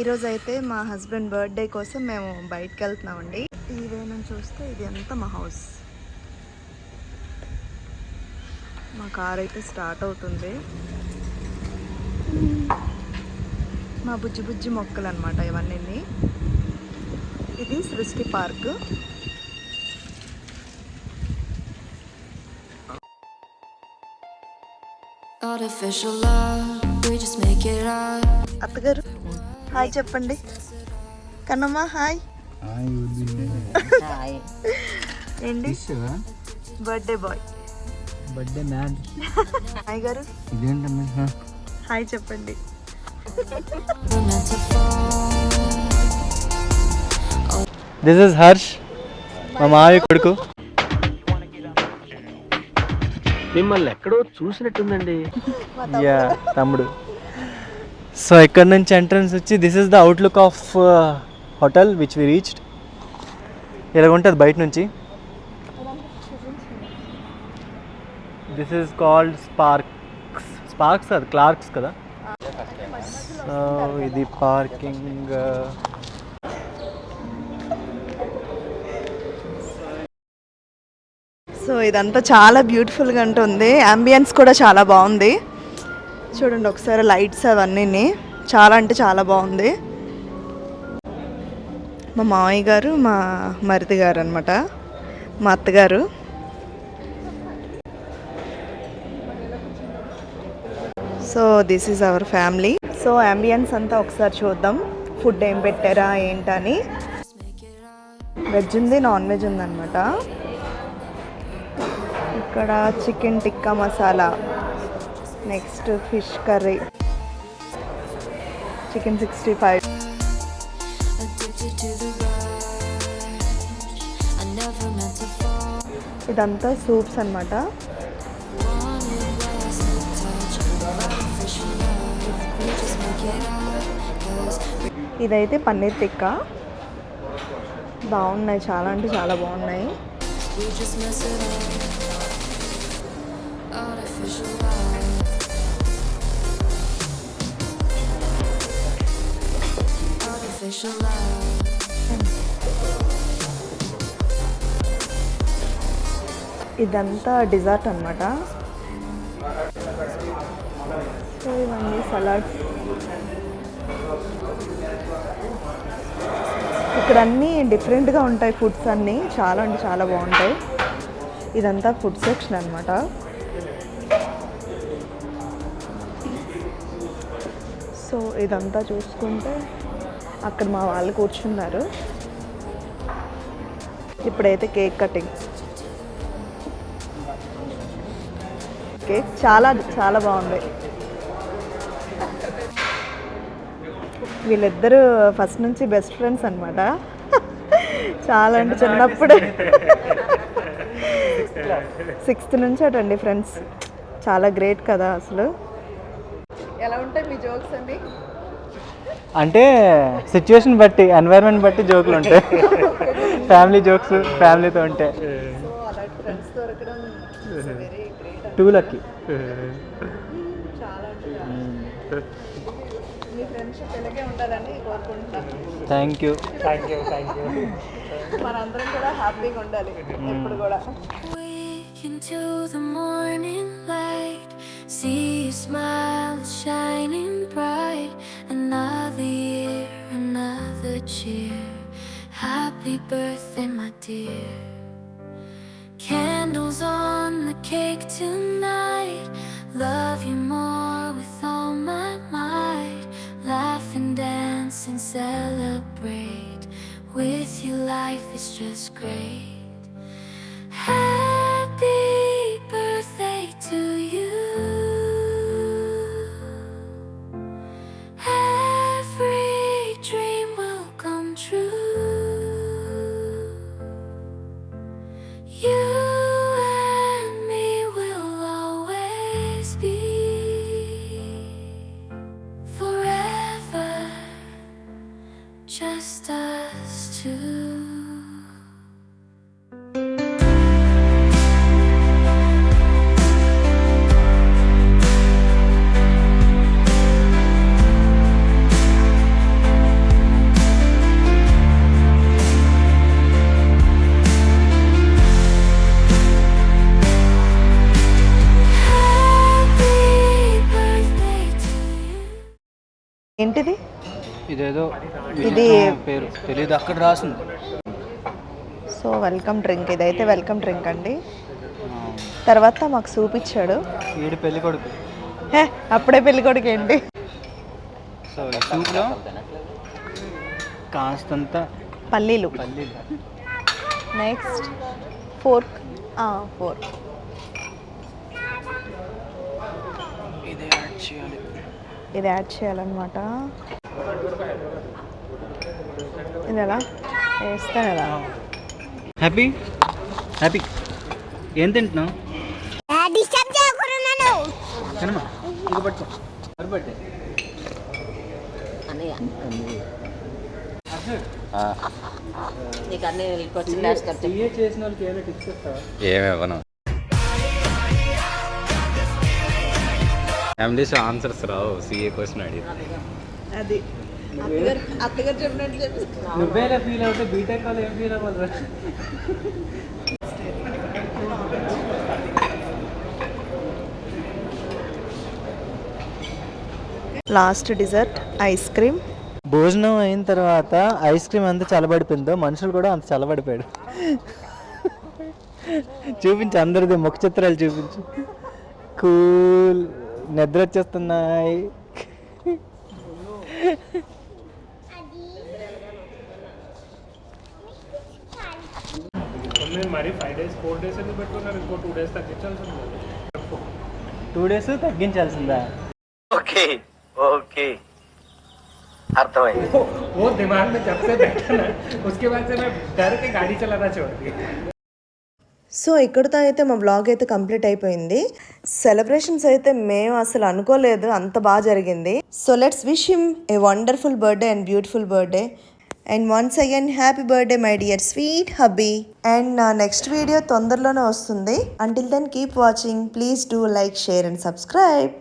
ఈరోజు అయితే మా హస్బెండ్ బర్త్డే కోసం మేము బయటకు వెళ్తున్నామండి. ఈ వే నుంచి చూస్తే ఇది అంతా మా హౌస్. మా కార్ అయితే స్టార్ట్ అవుతుంది. మా బుజ్జి బుజ్జి మొక్కలు అనమాట ఇవన్నీ. ఇది సృష్టి పార్క్. అత్తగారు హాయ్ చెప్పండి. కన్నమ్మ హాయ్. ఏంటి birthday boy, birthday man. Hi గారు ఇదేంటమ్మా హాయ్ చెప్పండి. దిస్ ఇస్ హర్ష్, మా మావి కొడుకు. మిమ్మల్ని ఎక్కడో చూసినట్టుందండి. యా తమ్ముడు. సో ఇక్కడ నుంచి ఎంట్రన్స్ వచ్చి this is the outlook of hotel which we reached. ఇలాగ ఉంటుంది బయట నుంచి. దిస్ ఈస్ కాల్డ్ స్పార్క్స్ అది క్లార్క్స్ కదా. సో ఇది పార్కింగ్. సో ఇదంతా చాలా బ్యూటిఫుల్గా ఉంటుంది. అంబియన్స్ కూడా చాలా బాగుంది. చూడండి ఒకసారి లైట్స్ అవన్నీ చాలా అంటే చాలా బాగుంది. మా మామయ్య గారు, మా మరిది గారు అనమాట, మా అత్తగారు. So this is our family. So ambience అంతా ఒకసారి చూద్దాం. ఫుడ్ ఏం పెట్టారా ఏంటని. వెజ్ ఉంది, నాన్ వెజ్ ఉందన్నమాట. ఇక్కడ chicken tikka masala, next fish curry, chicken 65. ఇదంతా సూప్స్ అన్నమాట. ఇదైతే పన్నీర్ టిక్కా. బాగున్నాయి, చాలా అంటే చాలా బాగున్నాయి. ఇదంతా డిజర్ట్ అన్నమాట. సో ఇవన్నీ సలాడ్స్. ఇక్కడ అన్నీ డిఫరెంట్గా ఉంటాయి ఫుడ్స్ అన్నీ, చాలా అంటే చాలా బాగుంటాయి. ఇదంతా ఫుడ్ సెక్షన్ అన్నమాట. సో ఇదంతా చూసుకుంటే అక్కడ మా వాళ్ళు కూర్చున్నారు. ఇప్పుడైతే కేక్ కటింగ్. కేక్ చాలా చాలా బాగుంది. వీళ్ళిద్దరూ ఫస్ట్ నుంచి బెస్ట్ ఫ్రెండ్స్ అనమాట. చాలా అంటే చిన్నప్పుడు 6th నుంచి అటండి ఫ్రెండ్స్. చాలా గ్రేట్ కదా అసలు. ఎలా ఉంటాయి మీ జోక్స్ అండి? అంటే సిచ్యువేషన్ బట్టి, ఎన్వైరన్మెంట్ బట్టి జోకులు ఉంటాయి. ఫ్యామిలీ జోక్స్ ఫ్యామిలీతో ఉంటాయి. Two lucky. మీ ఫ్రెండ్షిప్ ఇలాగే ఉండాలని కోరుకుంటున్నాను. Thank you. మనందరం కూడా హ్యాపీగా ఉండాలి ఎప్పుడు కూడా. Into the morning light, see you smile shining bright. Another year, another cheer. Happy birthday, my dear. Candles on the cake tonight. Love you more with all my might. Laugh and dance and celebrate. With you life is just great. Happy birthday to you. Every dream will come true. You and me will always be forever, just us two. ఏంటిది? ఇదేదో ఇది పేరు తెలియదు, అక్కడ రాసింది. So welcome drink, ఇదైతే welcome drink అండి. తర్వాత మాకు సూప్ ఇచ్చాడు. ఈడు పెళ్లి కొడుకు. హే, అప్పుడే పెళ్లి కొడుకు ఏంటి? సో ఈ సూప్లో కాస్తంత పల్లీలు. పల్లీలు. Next fork. ఫోర్క్ ఇది యాడ్ చేయాలి. ఇది యాడ్ చేయాలన్నమాట. ఇది ఎలా వేస్తాను కదా. హ్యాపీ హ్యాపీ ఏం తింటున్నావు? కనమా ఇక పట్టుకో. బర్త్డే నీకు అన్ని వచ్చింది చేసిన వాళ్ళకి ఏమైనా టిప్స్ చెప్తావా? ఏమేమను ఫ్యామిలీస్ ఆన్సర్స్ రావు, సిఏ క్వశ్చన్ అడిగి. అది అత్తగారు చెప్పినట్టు చెప్పి నువ్వేలా ఫీల్ అవుతే బీటెక్ వాళ్ళు ఏం ఫీల్ అవ్వాలి? Last dessert ice cream. భోజనం అయిన తర్వాత ఐస్ క్రీమ్ ఎంత చల్లబడిపోయిందో మనుషులు కూడా అంత చల్లబడిపోయాడు. చూపించు, అందరిది ముఖ చిత్రాలు చూపించు. కూల్, నిద్ర వచ్చేస్తున్నాయి. మరి 5 days 4 days ఎందుకు పెట్టుకున్నారు? ఇంకో 2 days తగ్గించాల్సింది. 2 days తగ్గించాల్సిందా? ओके ओके अर्थమైంది. वो दिमाग में जब से बैठा ना उसके बाद से मैं डर के गाड़ी चलाना छोड़ दी. సో ఇక్కడితో అయితే మా బ్లాగ్ అయితే కంప్లీట్ అయిపోయింది. సెలబ్రేషన్స్ అయితే మేము అసలు అనుకోలేదు అంత బాగా జరిగింది. So let's wish him a wonderful birthday and beautiful birthday. And once again happy birthday my dear sweet hubby. And నా నెక్స్ట్ వీడియో తొందరలోనే వస్తుంది. Until then keep watching. Please do like, share and subscribe.